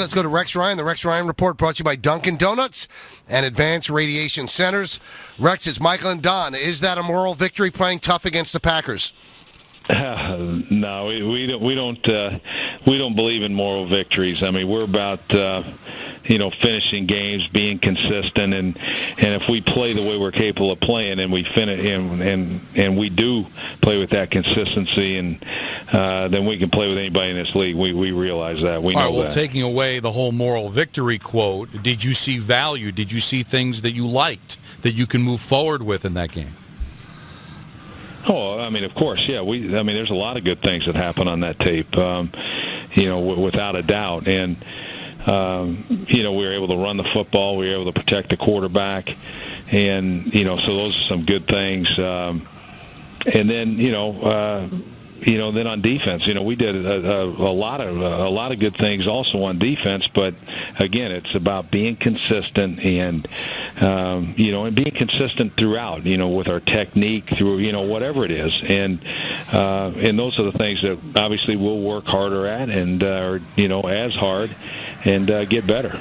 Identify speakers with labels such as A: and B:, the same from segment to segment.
A: Let's go to Rex Ryan. The Rex Ryan Report brought to you by Dunkin' Donuts and Advanced Radiation Centers. Rex, it's Michael and Don. Is that a moral victory playing tough against the Packers?
B: No, we don't believe in moral victories. I mean, we're about finishing games, being consistent, and if we play the way we're capable of playing, and we finish and we do play with that consistency, and then we can play with anybody in this league. We realize that. We know that.
C: All right, well, taking away the whole moral victory quote, did you see value? Did you see things that you liked that you can move forward with in that game?
B: Oh, I mean, of course, yeah. There's a lot of good things that happen on that tape, without a doubt. And, we were able to run the football. We were able to protect the quarterback. And, so those are some good things. And then, then on defense, we did a lot of good things also on defense. But again, it's about being consistent and and being consistent throughout. With our technique through whatever it is, and those are the things that obviously we'll work harder at and as hard and get better.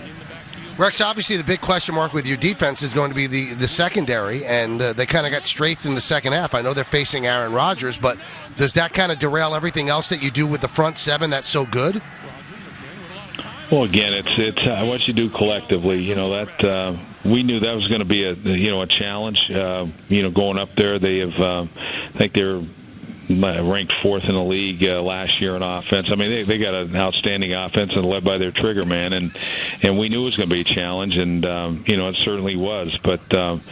A: Rex, obviously the big question mark with your defense is going to be the secondary, and they kind of got strafed in the second half. I know they're facing Aaron Rodgers, but does that kind of derail everything else that you do with the front seven that's so good?
B: Well, again, it's what you do collectively. That we knew that was going to be a challenge. Going up there, they have I think they're ranked fourth in the league last year in offense. I mean, they got an outstanding offense and led by their trigger man, and we knew it was going to be a challenge, and it certainly was. But we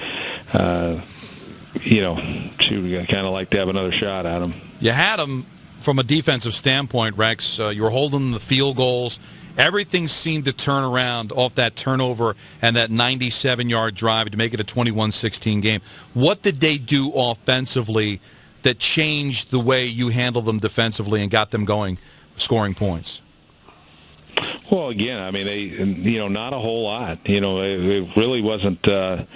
B: kind of like to have another shot at them.
C: You had them from a defensive standpoint, Rex. You were holding the field goals. Everything seemed to turn around off that turnover and that 97-yard drive to make it a 21-16 game. What did they do offensively that changed the way you handled them defensively and got them going, scoring points?
B: Well, again, I mean, they, not a whole lot. It really wasn't, from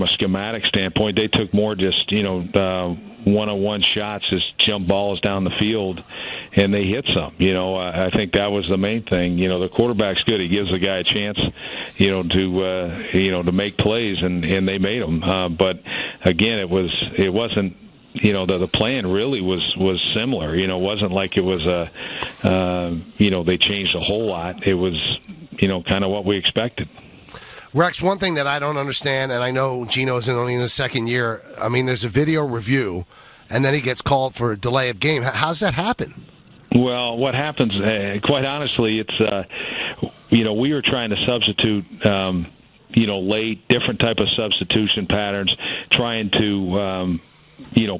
B: a schematic standpoint, they took more just, one-on-one shots, just jump balls down the field, and they hit some. I think that was the main thing. The quarterback's good. He gives the guy a chance, to make plays, and they made them. But again, it wasn't. The plan really was similar. It wasn't like it was they changed a whole lot. It was, kind of what we expected.
A: Rex, one thing that I don't understand, and I know Gino's only in his second year, I mean, there's a video review, and then he gets called for a delay of game. How's that happen?
B: Well, what happens, quite honestly, it's, we were trying to substitute, late, different type of substitution patterns, trying to,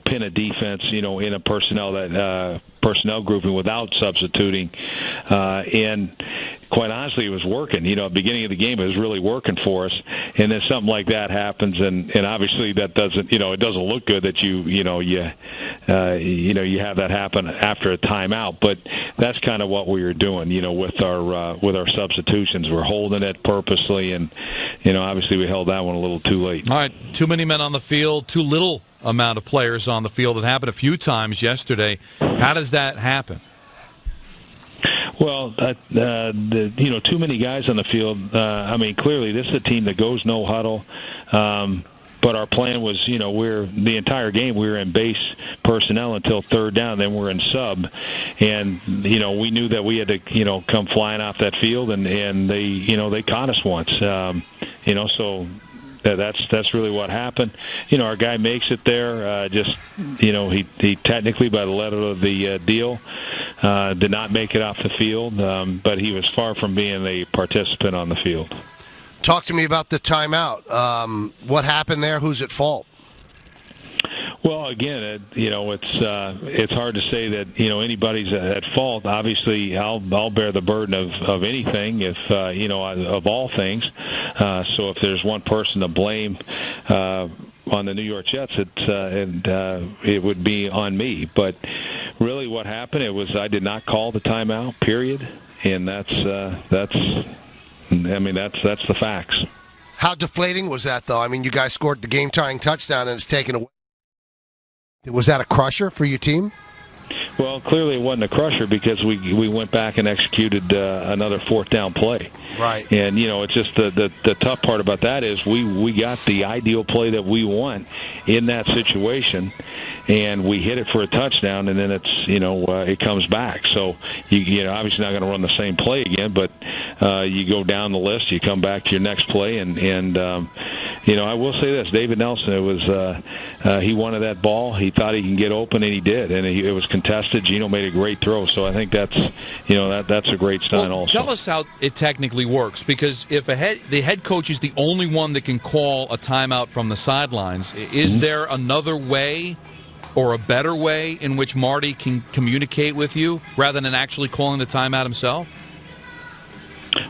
B: pin a defense, in a personnel grouping without substituting, and quite honestly, it was working. At the beginning of the game, it was really working for us, and then something like that happens, and obviously that doesn't, it doesn't look good that you have that happen after a timeout. But that's kind of what we were doing, with our substitutions. We're holding it purposely, and obviously we held that one a little too late.
C: All right, too many men on the field, too little amount of players on the field. It happened a few times yesterday. How does that happen?
B: Well, too many guys on the field. Clearly this is a team that goes no huddle. But our plan was, the entire game we were in base personnel until third down. Then we're in sub, and we knew that we had to, come flying off that field, and they caught us once. So. That's really what happened. Our guy makes it there. He technically, by the letter of the deal, did not make it off the field, but he was far from being a participant on the field.
A: Talk to me about the timeout. What happened there? Who's at fault?
B: Well, again, it's hard to say that anybody's at fault. Obviously, I'll bear the burden of anything if of all things. So if there's one person to blame on the New York Jets, it would be on me. But really, what happened? It was I did not call the timeout. Period. And that's the facts.
A: How deflating was that, though? I mean, you guys scored the game-tying touchdown, and it's taken away. Was that a crusher for your team?
B: Well, clearly it wasn't a crusher because we went back and executed another fourth down play.
A: Right.
B: And, it's just the tough part about that is we got the ideal play that we want in that situation, and we hit it for a touchdown, and then it's, it comes back. So, you obviously not going to run the same play again, but you go down the list, you come back to your next play, and I will say this, David Nelson, it was he wanted that ball. He thought he can get open, and he did, and it was contested. Gino made a great throw, so I think that's that's a great sign.
C: Well,
B: also,
C: tell us how it technically works, because if the head coach is the only one that can call a timeout from the sidelines, is there another way or a better way in which Marty can communicate with you rather than actually calling the timeout himself?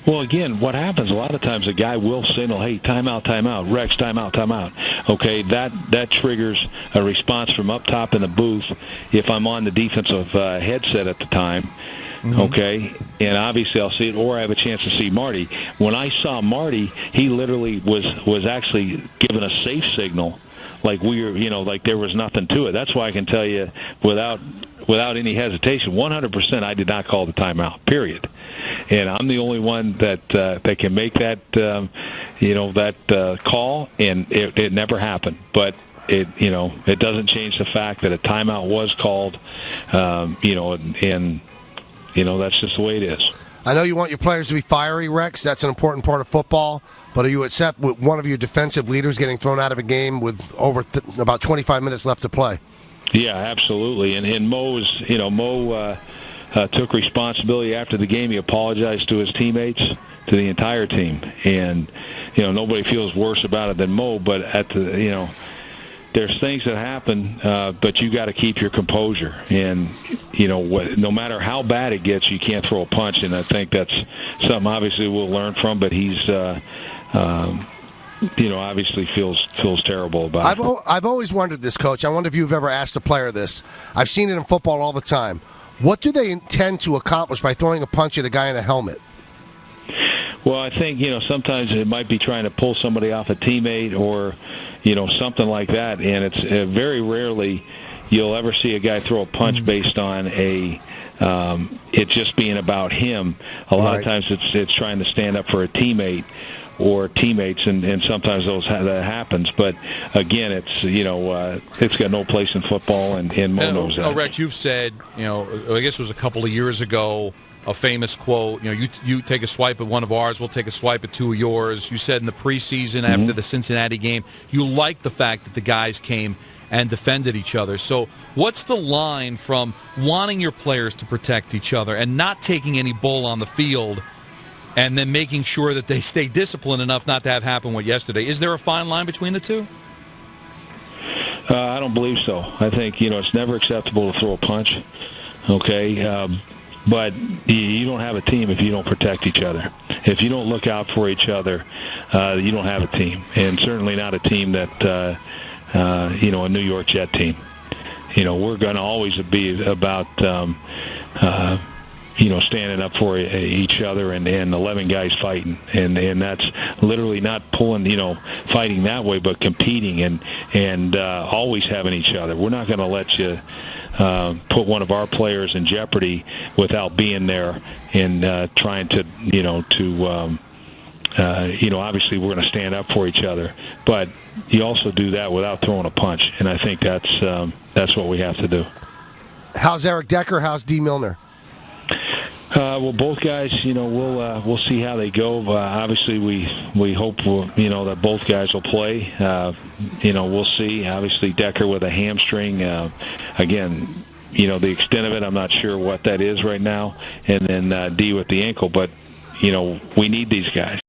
B: Well, again, what happens a lot of times, a guy will signal, hey, timeout, timeout, Rex, timeout, timeout. Okay, that triggers a response from up top in the booth if I'm on the defensive headset at the time. Okay, and obviously I'll see it, or I have a chance to see Marty. When I saw Marty, he literally was actually given a safe signal, like like there was nothing to it. That's why I can tell you without any hesitation, 100% I did not call the timeout, period. And I'm the only one that can make that call, and it never happened. But it doesn't change the fact that a timeout was called, and that's just the way it is.
A: I know you want your players to be fiery, Rex. That's an important part of football. But are you upset with one of your defensive leaders getting thrown out of a game with over about 25 minutes left to play?
B: Yeah, absolutely. And Mo took responsibility after the game. He apologized to his teammates, to the entire team. And, nobody feels worse about it than Mo. But there's things that happen, but you got to keep your composure. And, no matter how bad it gets, you can't throw a punch. And I think that's something obviously we'll learn from. But he's, obviously feels terrible about it.
A: I've always wondered this, Coach. I wonder if you've ever asked a player this. I've seen it in football all the time. What do they intend to accomplish by throwing a punch at a guy in a helmet?
B: Well, I think, sometimes it might be trying to pull somebody off a teammate or, something like that. And it's very rarely you'll ever see a guy throw a punch based on it just being about him. A lot of times it's trying to stand up for a teammate or teammates, and sometimes that happens. But again, it's got no place in football, and Mo knows that.
C: Rex, you've said, I guess it was a couple of years ago, a famous quote, you take a swipe at one of ours, we'll take a swipe at two of yours. You said in the preseason after the Cincinnati game, you liked the fact that the guys came and defended each other. So what's the line from wanting your players to protect each other and not taking any bull on the field and then making sure that they stay disciplined enough not to have happen what yesterday? Is there a fine line between the two?
B: I don't believe so. I think, it's never acceptable to throw a punch, okay? But you don't have a team if you don't protect each other. If you don't look out for each other, you don't have a team, and certainly not a team that, a New York Jet team. We're going to always be about standing up for each other and 11 guys fighting. And that's literally not pulling, fighting that way, but competing and always having each other. We're not going to let you put one of our players in jeopardy without being there and trying to, obviously we're going to stand up for each other. But you also do that without throwing a punch. And I think that's what we have to do.
A: How's Eric Decker? How's D. Milner?
B: Well, both guys, we'll see how they go. Obviously, we hope, that both guys will play. We'll see. Obviously, Decker with a hamstring. Again, the extent of it, I'm not sure what that is right now. And then D with the ankle. But, we need these guys.